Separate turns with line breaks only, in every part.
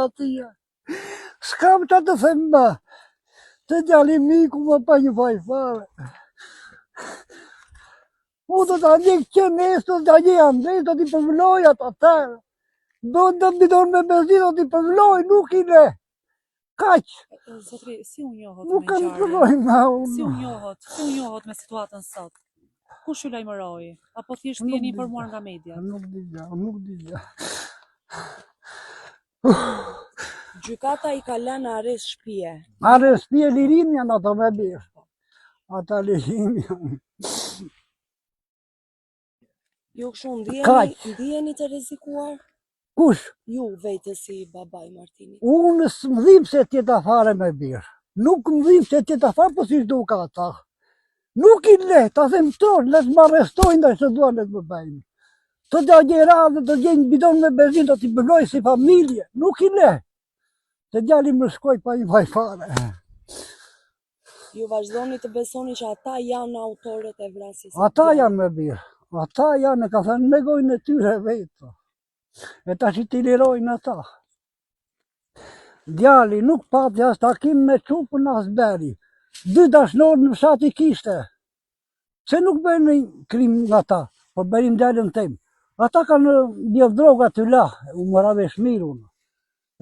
Atia. S'kam që të them më, të djali miku më pa një faj fare. U do të ndjek që nesë, do të një Andres, do t'i përvloj atë atërë. Do të bidon me benzin, do t'i përvloj, nuk i le. Kaq.
Zotri, si u njohët
nuk
me
kanë
ngjarjen?
përvloj ma unë.
Si u njohët me situatën sot? Kush ju lajmëroi? Apo thjesht jeni informuar nga media?
Nuk di gja.
Gjykata i ka lënë arrest shtëpie.
Arrest shtëpie lirim janë ato me birë. Ata lirim janë.
Ju kështu ndiheni të rrezikuar?
Kush?
Ju vetë si babai Martinit.
Unë s'më dhim se tjeta fare me birë. Nuk më dhim se tjeta fare, po si shdu ka ata. Nuk i le, ta them tonë, le të më arrestojnë dhe që duan le të më bëjnë. Të da gjera dhe të gjenjë bidon me benzin, të t'i bëlloj si familje. Nuk i le. Të djali më shkoj pa i fajfare.
Ju vazhdoni të besoni që ata janë autorët e vrasjes?
Ata janë me birë. Ata janë, ka thënë, me gojnë e tyre vetë. E ta që t'i lirojnë ata. Djali nuk pati as takim me qupën as beri. 2 dashnorë në fshat i kishte. Se nuk bërë një krim nga ta, por bërim djalën tem. Ata kanë bjevë droga të la, u mërave shmirë unë.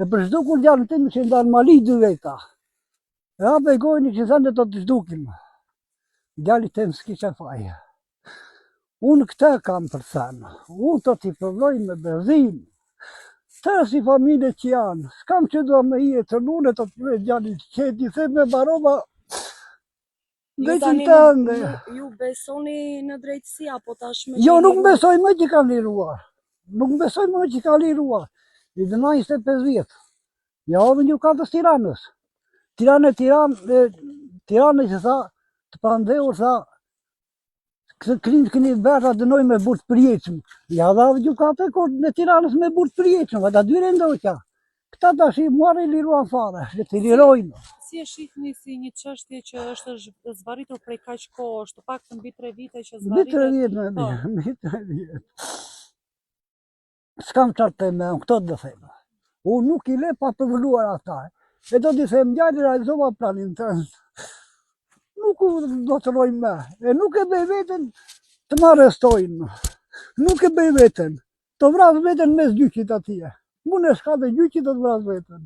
E për shdukur djalën tim që ndanë mali 2 veta. E abe gojnë që thënë të të shdukim. Djali tem s'ki që faje. Unë këte kam për thënë. Unë të t'i përvoj me benzin. Të si familje që janë. S'kam që do me i e të nune të të djali që qeti. Se me barova
ju besoni në drejtësi apo tashmë?
Jo, nuk besoj më që ka liruar. Nuk besoj më që ka liruar. I dëna 25 vjetë. Ja odhën gjykatës Tiranës. Tiranës që tha, të pandehur tha, këtë krimë këni bërë dënoj me burë të përjeqëm. Ja dha gjukatë në Tiranës me burë të përjeqëm, ata 2 rendoqa. Këta tash i marrë i liruan fare, që t'i lirojnë.
Si e shihni si një çështje që është zbaritur prej kaq kohësh, të paktën mbi 3 vite që zbaritet?
Mbi 3 vjetë. S'kam qartë të me, këto të thema. Unë nuk i le pa përvëlluar ata. E do t'i them gjallë realizova planin tënë. Nuk do të rojnë me. E nuk e bëj vetën të më arrestojnë. Nuk e bëj vetën. Të vrasë vetën mes gjyqit atje. Mune shka dhe gjyqit të vrasë vetën.